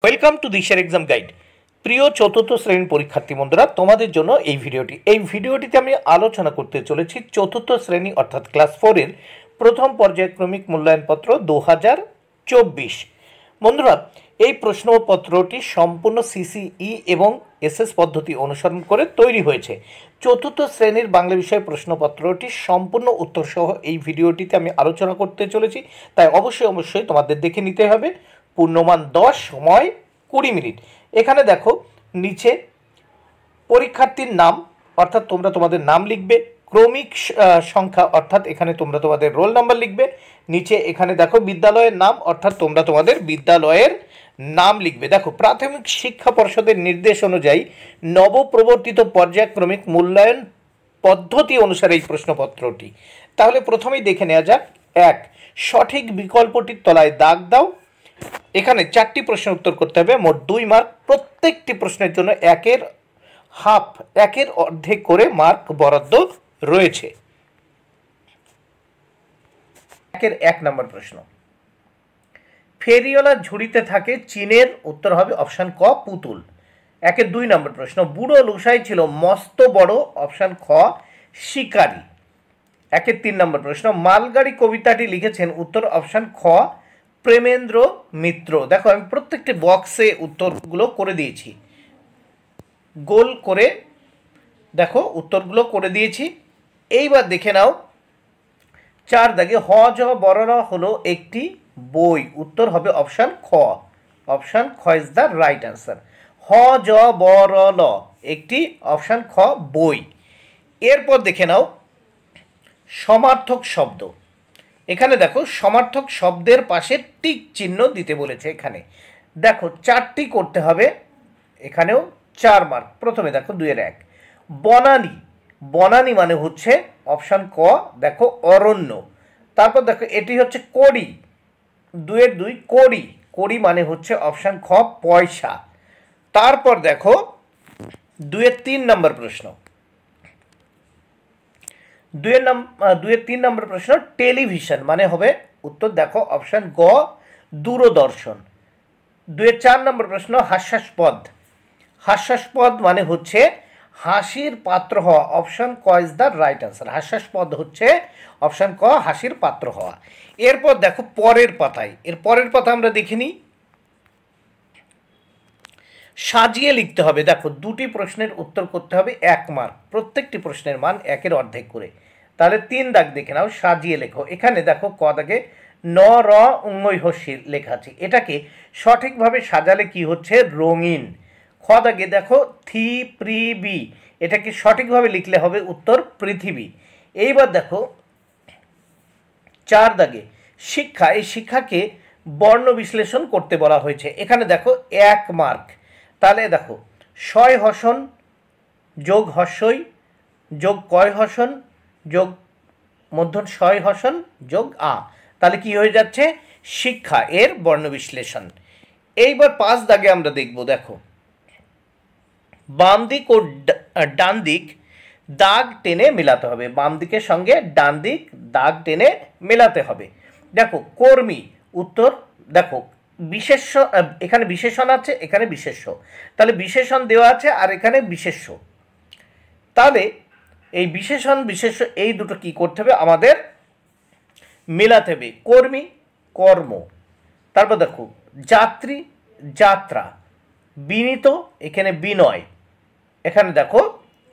Welcome to দিশার exam guide. প্রিয় চতুর্থ শ্রেণীর পরীক্ষার্থী বন্ধুরা, তোমাদের জন্য এই ভিডিওটিতে আমি আলোচনা করতে চলেছি চতুর্থ শ্রেণী অর্থাৎ ক্লাস 4-এর প্রথম পর্যায়ক্রমিক মূল্যায়নপত্র 2024। বন্ধুরা, এই প্রশ্নপত্রটি সম্পূর্ণ সিসিই এবং এসএস পদ্ধতি অনুসরণ করে তৈরি হয়েছে। চতুর্থ শ্রেণীর বাংলা বিষয় প্রশ্নপত্রটি সম্পূর্ণ উত্তরসহ এই ভিডিওটিতে আমি আলোচনা করতে চলেছি, তাই অবশ্যই তোমাদের দেখে নিতে হবে। পূর্ণমান 10, সময় 20 মিনিট। এখানে দেখো নিচে পরীক্ষার্থীর নাম অর্থাৎ তোমরা তোমাদের নাম লিখবে, ক্রমিক সংখ্যা অর্থাৎ এখানে তোমরা তোমাদের রোল নাম্বার লিখবে। নিচে এখানে দেখো বিদ্যালয়ের নাম অর্থাৎ তোমরা তোমাদের বিদ্যালয়ের নাম লিখবে। দেখো প্রাথমিক শিক্ষা পর্ষদের নির্দেশ অনুযায়ী নবপ্রবর্তিত পর্যায়ক্রমিক মূল্যায়ন পদ্ধতি অনুসারে এই প্রশ্নপত্রটি। তাহলে প্রথমেই দেখে নেওয়া যাক। 1, সঠিক বিকল্পটির তলায় দাগ দাও। এখানে 4টি প্রশ্নের উত্তর করতে হবে, মোট 2 মার্ক। প্রত্যেকটি প্রশ্নের জন্য একের অর্ধেক করে মার্ক বরাদ্দ রয়েছে। 1 নম্বর প্রশ্ন, ফেরিওয়ালা ঝুড়িতে থাকে চীনের, উত্তর হবে অপশান ক পুতুল। 2 নম্বর প্রশ্ন, বুড়ো লুসাই ছিল মস্ত বড়, অপশান খ শিকারী। 3 নম্বর প্রশ্ন, মালগাড়ি কবিতাটি লিখেছেন, উত্তর অপশান খ প্রেমেন্দ্র মিত্র। দেখো আমি প্রত্যেকটি বক্সে উত্তরগুলো করে দিয়েছি, গোল করে দেখো উত্তরগুলো করে দিয়েছি। এইবার দেখে নাও 4 দাগে হ জ বড় হলো একটি বই, উত্তর হবে অপশান খ। অপশান খ ইজ দ্য রাইট অ্যান্সার। হ জ বড় ল একটি, অপশান খ বই। এরপর দেখে নাও সমার্থক শব্দ। এখানে দেখো সমার্থক শব্দের পাশে টিক চিহ্ন দিতে বলেছে। এখানে দেখো 4টি করতে হবে, এখানেও 4 মার্ক। প্রথমে দেখো 2-1 বনানী। বনানী মানে হচ্ছে অপশান ক দেখো অরণ্য। তারপর দেখো এটি হচ্ছে কড়ি, 2-2 কড়ি। কড়ি মানে হচ্ছে অপশান খ পয়সা। তারপর দেখো 2-3 নম্বর প্রশ্ন। 2-3 নম্বর প্রশ্ন, টেলিভিশন মানে হবে উত্তর দেখো অপশান গ দূরদর্শন। 2-4 নম্বর প্রশ্ন, হাস্যাস্পদ। হাস্যাস্পদ মানে হচ্ছে হাসির পাত্র হওয়া, অপশান ক ইজ দ্য রাইট অ্যান্সার। হাস্যাস্পদ হচ্ছে অপশান ক হাসির পাত্র হওয়া। এরপর দেখো পরের পাতায়, এর পরের পাতা আমরা দেখিনি, সাজিয়ে লিখতে হবে। দেখো 2টি প্রশ্নের উত্তর করতে হবে 1 মার্ক, প্রত্যেকটি প্রশ্নের মান 1-এর অর্ধেক করে। তাহলে 3 দাগ দেখে নাও, সাজিয়ে লেখো। এখানে দেখো ক দাগে ন র উঙ্গই হস্যি লেখা আছে, এটাকে সঠিকভাবে সাজালে কি হচ্ছে রঙিন। খ দাগে দেখো থি প্রি বি, এটাকে সঠিকভাবে লিখলে হবে উত্তর পৃথিবী। এইবার দেখো 4 দাগে শিক্ষা, এই শিক্ষাকে বর্ণ বিশ্লেষণ করতে বলা হয়েছে। এখানে দেখো 1 মার্ক। তাহলে দেখো শয় হসন যোগ হস্যই যোগ কয় হসন যোগ মধ্যন শয় হসন যোগ আ, তাহলে কি হয়ে যাচ্ছে শিক্ষা এর বর্ণ বিশ্লেষণ। এইবার 5 দাগে আমরা দেখব। দেখো বাম দিক ও ডান দিক দাগ টেনে মেলাতে হবে, বাম দিকের সঙ্গে ডান দিক দাগ টেনে মেলাতে হবে। দেখো কর্মী, উত্তর দেখো বিশেষ্য, এখানে বিশেষণ আছে, এখানে বিশেষ্য, তাহলে বিশেষণ দেওয়া আছে আর এখানে বিশেষ্য। তাহলে এই বিশেষণ বিশেষ্য এই দুটো কি করতে হবে আমাদের মেলাতে হবে। কর্মী কর্ম, তারপর দেখো যাত্রী যাত্রা, বিনীত এখানে বিনয়, এখানে দেখো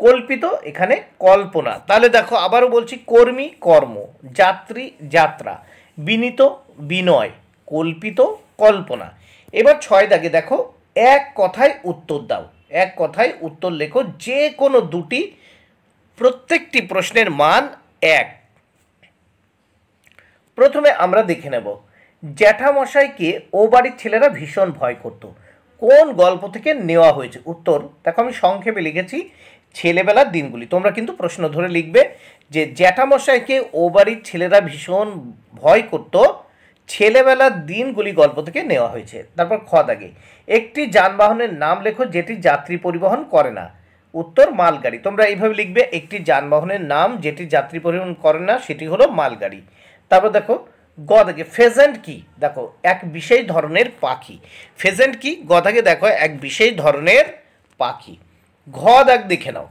কল্পিত এখানে কল্পনা। তাহলে দেখো আবারও বলছি, কর্মী কর্ম, যাত্রী যাত্রা, বিনীত বিনয়, কল্পিত কল্পনা। এবার 6 দাগে দেখো এক কথায় উত্তর দাও, এক কথায় উত্তর লেখো, যে কোনো 2টি, প্রত্যেকটি প্রশ্নের মান 1। প্রথমে আমরা দেখে নেব জ্যাঠামশাইকে ও বাড়ির ছেলেরা ভীষণ ভয় করত, কোন গল্প থেকে নেওয়া হয়েছে। উত্তর দেখো আমি সংক্ষেপে লিখেছি ছেলেবেলার দিনগুলি, তোমরা কিন্তু প্রশ্ন ধরে লিখবে যে জ্যাঠামশাইকে ও বাড়ির ছেলেরা ভীষণ ভয় করত, ছেলেবেলার দিনগুলি গল্প থেকে নেওয়া হয়েছে। তারপর খ দাগে একটি যানবাহনের নাম লেখো যেটি যাত্রী পরিবহন করে না, উত্তর মালগাড়ি। তোমরা এইভাবে লিখবে, একটি যানবাহনের নাম যেটি যাত্রী পরিবহন করে না সেটি হলো মালগাড়ি। তারপর দেখো গ দাগে ফেজেন্ট কি, দেখো এক বিশেষ ধরনের পাখি। ফেজেন্ট কি, গ দাগে দেখো এক বিশেষ ধরনের পাখি। ঘ দাগ দেখে নাও,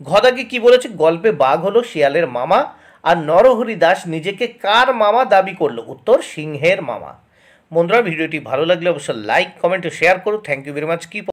ঘ দাগে কি বলেছে, গল্পে বাঘ হলো শিয়ালের মামা, আর নরহরি দাস নিজেকে কার মামা দাবি করলো, উত্তর সিংহের মামা। বন্ধুরা ভিডিওটি ভালো লাগলে অবশ্যই লাইক কমেন্ট ও শেয়ার করো। Thank you very much. কি